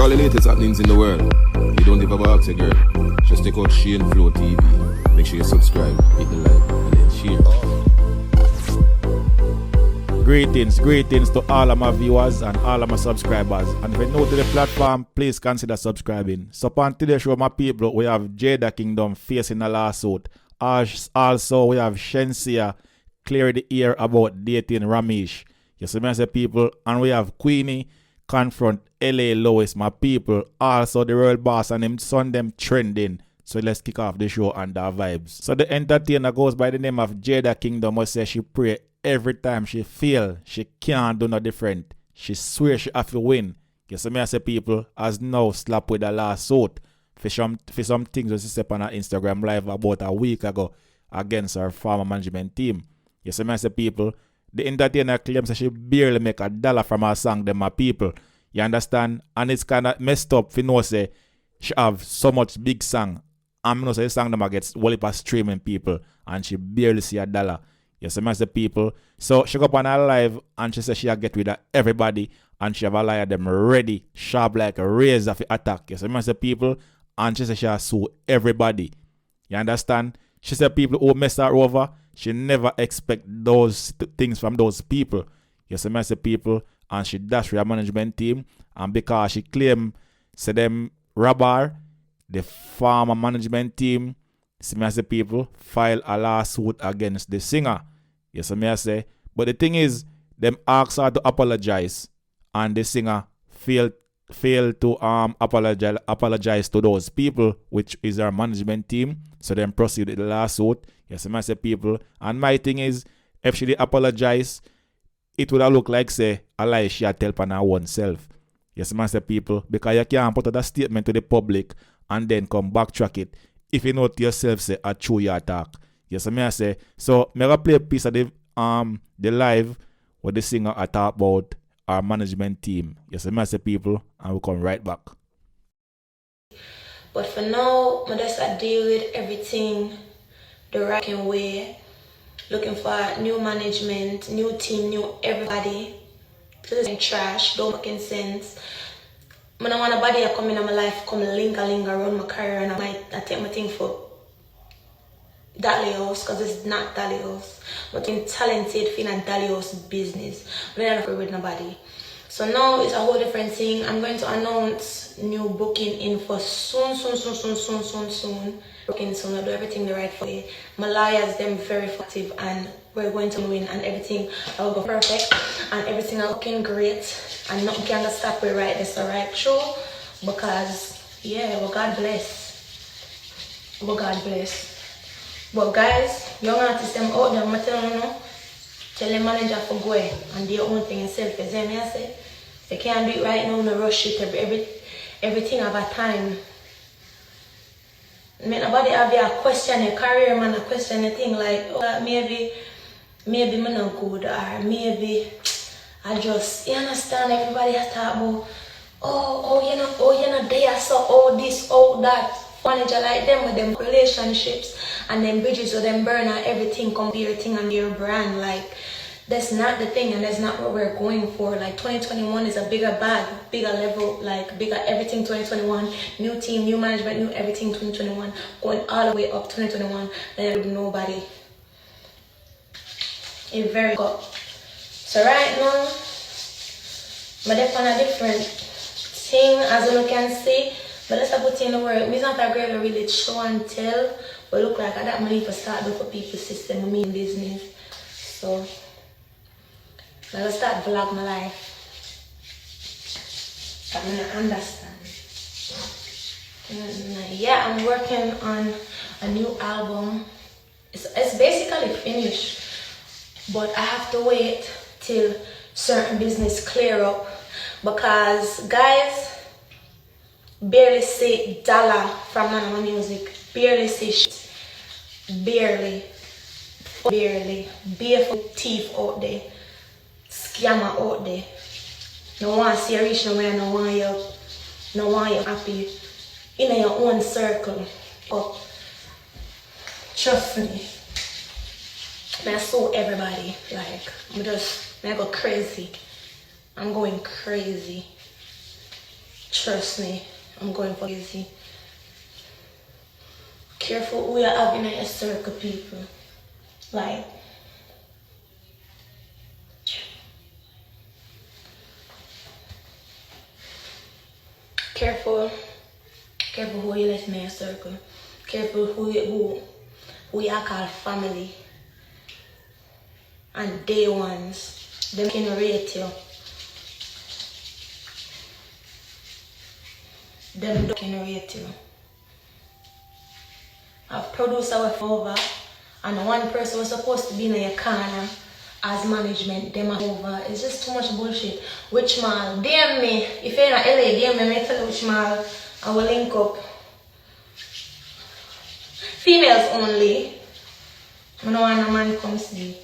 all the latest happenings in the world, you don't give a box a girl. Just take out Shane Flow TV. Make sure you subscribe, hit the like, and then share. Greetings to all of my viewers and all of my subscribers. And if you're new to the platform, please consider subscribing. So on today's show, my people, we have Jada Kingdom facing a lawsuit. Also, we have Shenseea clear the air about dating Ramesh. You see me as a people. And we have Queenie Confront LA Lois, my people. Also, the royal boss and him son them trending. So let's kick off the show and our vibes. So the entertainer goes by the name of Jada Kingdom, who says she pray every time she feel she can't do no different. She swear she have to win. You see me as a people, as now slap with a lawsuit for some things that she said on her Instagram live about a week ago against her former management team. You see me as a people, the entertainer claims that she barely make $1 from her song, them my people. You understand? And it's kind of messed up for know say she have so much big song. And I know say the song them gets whole heap of streaming people and she barely see $1. You see me as the people. So she go up on her live and she said she get rid of everybody and she have a liar them ready, sharp like a razor for attack. You see me as the people. And she said she has sue everybody. You understand? She said people who mess her over, she never expect those things from those people. You see me as the people. And she dash with her management team. And because she claim say them rob her, the former management team, see me as the people, file a lawsuit against the singer. Yes, I may say. But the thing is, them ask her to apologize, and the singer failed to apologize to those people, which is our management team. So then proceed with the lawsuit. Yes, I may say people. And my thing is, if she did apologize, it would have looked like say a lie she had tell on her own self. Yes, I may say people, because you can't put out a statement to the public and then come backtrack it. If you know to yourself say a true your attack. Yes, I may say. So me gonna play a piece of the live where the singer attack about our management team. Yes, I may say people, and we'll come right back. But for now, I just deal with everything the right way. Looking for new management, new team, new everybody. This is trash, don't make sense. I don't want nobody to come in my life, come linger around my career, and I take my thing for Dalios, because it's not Dalios. But I'm talented for a Dalios business. But I'm not afraid with nobody. So now it's a whole different thing. I'm going to announce new booking info soon. Booking soon. I'll do everything the right way. My lawyers, them very effective, and we're going to win, and everything will go perfect, and everything will looking great, and nothing can stop it right. That's the right show, because yeah, well, God bless. Well, God bless. But guys, young artists them out there, I'm telling you, tell the manager for go and do your own thing yourself. You see me I say? You can't do it right now, no rush it, everything have a time. Make nobody have a question your career, man, a question your thing like, oh, maybe me not good, or maybe I just, you understand, everybody has talk about, you're not there, so all this, all that. Manager like them with them relationships and them bridges with them burn and everything come to your thing and your brand. Like, that's not the thing, and that's not what we're going for. Like, 2021 is a bigger bag, bigger level, like bigger everything 2021. New team, new management, new everything 2021. Going all the way up 2021 and with nobody. It's very good. So right now, but they're on a different thing, as you can see. But let's put in the work. It's not a great really show and tell, but look like I got money for start do for people's system, I mean business. So let's start vlog my life. I'm gonna understand. Yeah, I'm working on a new album. It's basically finished, but I have to wait till certain business clear up, because guys, barely see dollar from none of my music. Barely see shit. Barely. Barefoot thief out there. Scammer out there. No one see you reach nowhere, no one you happy. In your own circle. But trust me. I saw everybody. Like, I go crazy. I'm going crazy. Trust me, I'm going for easy. Careful who you're having in your circle, people. Like, careful who you let in your circle. Careful who you call family. And day ones, them can rate you. Them don't can rate you. I've produced our over, and one person was supposed to be in your corner as management, them are over. It's just too much bullshit. Which mall? DM me. If you're in LA, DM me, I tell you which mall. I will link up. Females only. I don't want a man come see.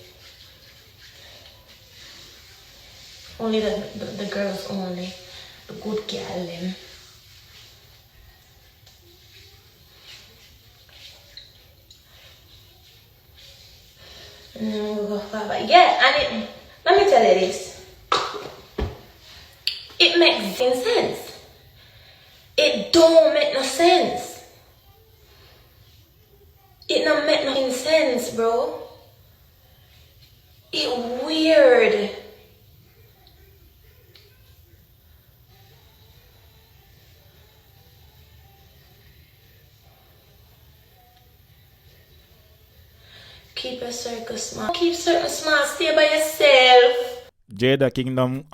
Only the girls only. The good girl them. We'll go further. Yeah, and let me tell you this. It makes sense. It don't make no sense. It don't make no sense, bro. It weird. Keep a circle small. Keep circle small. Stay by yourself. Jada Kingdom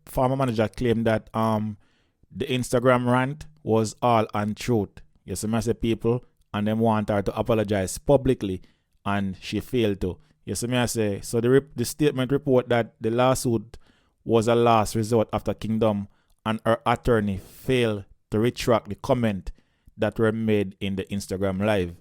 former manager claimed that the Instagram rant was all untruth. You see, I say people, and them want her to apologize publicly, and she failed to. You see, I say, so the statement report that the lawsuit was a last resort after Kingdom and her attorney failed to retract the comment that were made in the Instagram live.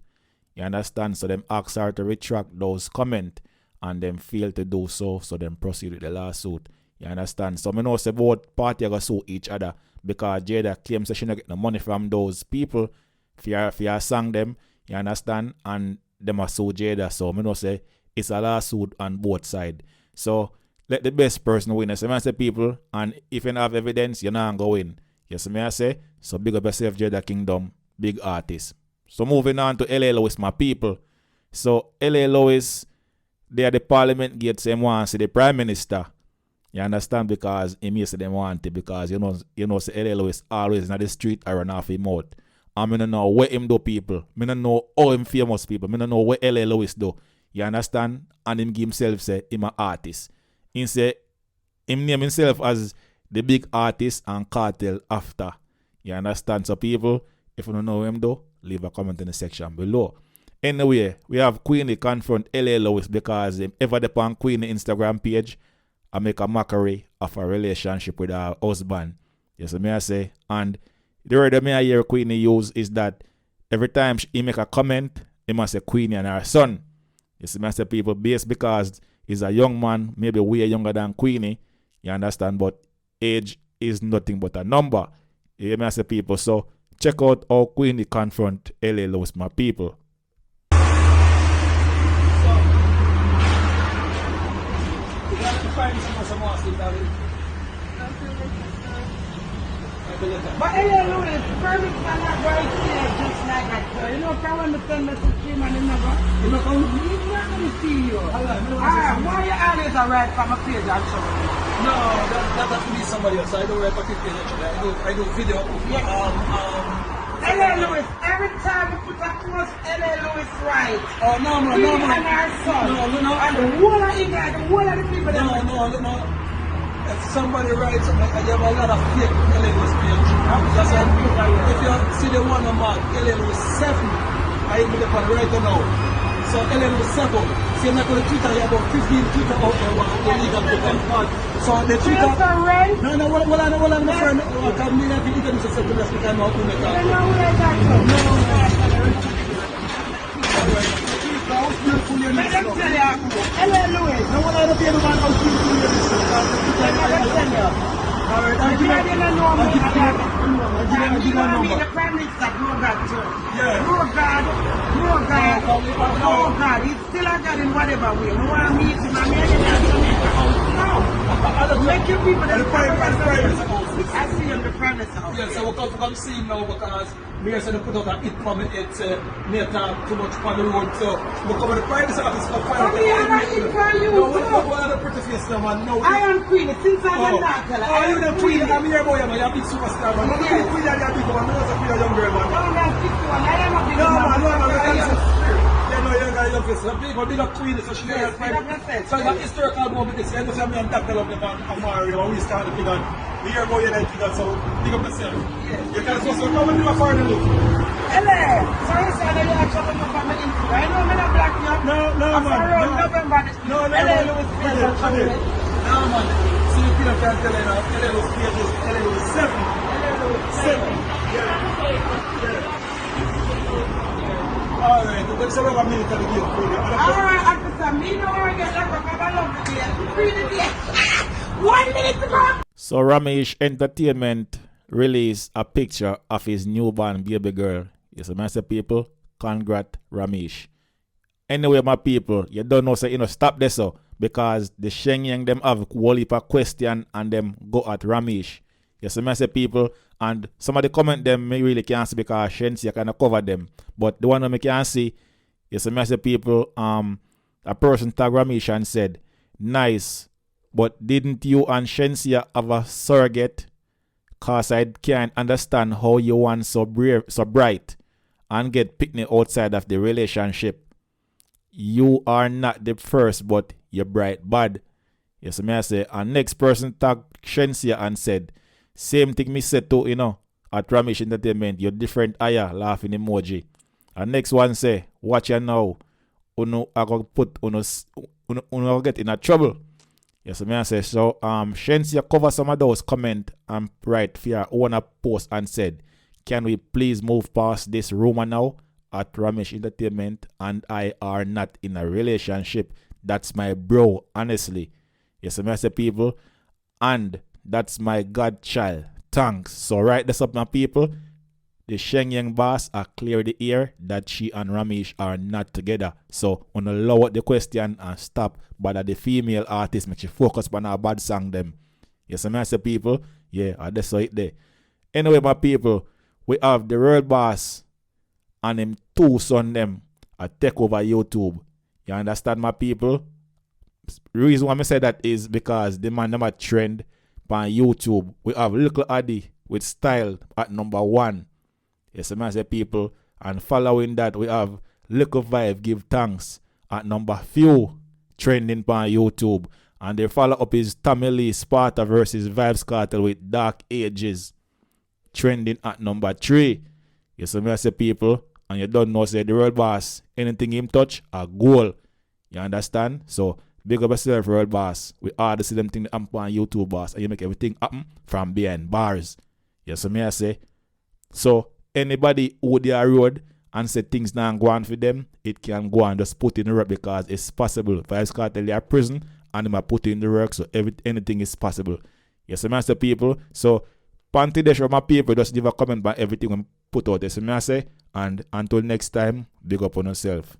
You understand? So them asked her to retract those comments, and them failed to do so, so them proceed with the lawsuit. You understand? So I know say both parties are going to sue each other because Jada claims that she not get no money from those people for her song them. You understand? And them are sue Jada. So I know say it's a lawsuit on both sides. So let the best person win. So I say people, and if you don't have evidence, you're not going to win. Yes, I say. So big up yourself, Jada Kingdom, big artist. So moving on to L.A. Lewis, my people. So L.A. Lewis, they are the parliament gate, so they want to see the prime minister. You understand? Because he may say they want it because you know say L.A. Lewis always in the street or run off him out. And I don't know what him do, people. I don't know how him famous, people. I don't know what L.A. Lewis do. You understand? And him give himself say him an artist. He say him name himself as the big artist and Kartel after. You understand? So people, if you don't know him though, leave a comment in the section below. Anyway, we have Queenie confront L.A. Lewis because ever upon Queenie Instagram page, I make a mockery of a relationship with her husband. Yes, I say. And the word that I hear Queenie use is that every time he make a comment, he must say Queenie and her son. Yes, I say people based because he's a young man, maybe way younger than Queenie. You understand? But age is nothing but a number. You may say people. So check out how Queenie confront L.A. Lewis, my people. But L.A. Lewis, permits are not right here just like that. So, you know, can when the send message to him and he never, he's not going to see you. Why you always a write from a page and show? No, that has to be somebody else. I don't write a page actually. I do video. Yeah. L.A. Lewis, every time you put a post, L.A. Lewis right. Oh, no, man. And our son. No. And the whole of England, the whole of the people. No. If somebody writes something, I have a lot of fake L.A. Lewis page. That's why if you see the one on mark, L.A. Lewis 7, I put it on right now. So L.A. Lewis 7. See, I'm not going to Twitter, you have about 15 Twitter out there, illegal Twitter. So the Twitter. No, what I'm not friend. I can't mean that you can just say to us because I'm not going to make that. Let them tell you, L.A. Lewis. No, what I don't care about how beautiful you is. Alright, I'll give you the number. The Prime Minister, God, he's still a God in whatever way. No one meets him, I'm here in Jamaica. No. Make your people the Prime Minister. I see him the premise out. Yeah, so we come see him now because me said they put out a hit from it, it's me talk too much on the road, so we come to the private office for fire. Come here, I'm in for you. No, we have a pretty face now, man. No, I am Queenie, since I'm a doctor. Oh, you the Queen, I'm here, boy, man. You're a big superstar, man. You're a Queen, you're a big one. I'm not a young girl, man. No, I'm 61. I am a big No, man. man, you can't say. Yeah, no, you're a young face. People big up Queen, so she Yes, has yes. So it's a historical moment. This you know, me and Dr. Love them and Mario, and we start the figure. We hear about you, figure, so big up yourself. Yes. You can just come and do a foreign look. Hello. Sorry, sir, that you are trouble my family. I know I'm not black you. No, I'm man. sorry, November. No, Hello, Louis Spears. No, man. See, you can't tell you now. LA was 7. Yeah. All right, let's have a minute of the game for you. All right, officer, me know where I get locked up. I love the day. Free the day. 1 minute to go. So Ramesh Entertainment released a picture of his newborn baby girl. Yes, I say people, congrats Ramesh. Anyway, my people, you don't know, so stop this so because the Shenyang them have whole heap of question and them go at Ramesh. Yes, I say people, and some of the comment them me really can't see because Shenseea kind of cover them. But the one that me can see, yes, I say people, a person tagged Ramesh and said, nice, but didn't you and Shenseea have a surrogate? Cause I can't understand how you want so brave, so bright and get picnic outside of the relationship. You are not the first, but you're bright bad. Yes, I say, and next person tagged Shenseea and said, same thing me said to, at Ramesh Entertainment, you're different aya, laughing emoji. And next one say, watch you now. Uno I go put uno get in a trouble. Yes, I say so. Shenseea cover some of those comment and write for your own post and said, can we please move past this rumor now? At Ramesh Entertainment and I are not in a relationship. That's my bro, honestly. Yes, I say people, and that's my godchild. Thanks. So write this up, my people. The Shenyang boss are clear the air that she and Ramesh are not together. So on the lower the question and stop but the female artist make you focus on our bad song them. Yes, I say people. Yeah, that's so it there. Anyway, my people, we have the world boss and them two son them a take over YouTube. You understand, my people? The reason why I say that is because the man them a trend on YouTube. We have Little Addy with Style at number 1. Yes, I say people. And following that, we have Little Vibe Give Thanks at number few trending on YouTube. And they follow up is Tommy Lee Sparta versus Vibes Kartel with Dark Ages trending at number 3. Yes, I say people. And you don't know, say the world boss, anything him touch, a goal. You understand? So big up yourself, world boss. We all the same thing on YouTube, boss, and you make everything happen from behind bars. Yes, I say. So anybody who they are road and say things not go on for them, it can go on just put in the work because it's possible. Vibes Kartel they are prison and they might put in the work, so anything is possible. Yes, I say people. So panty they show my people just leave a comment about everything we put out. Yes, I say. And until next time, big up on yourself.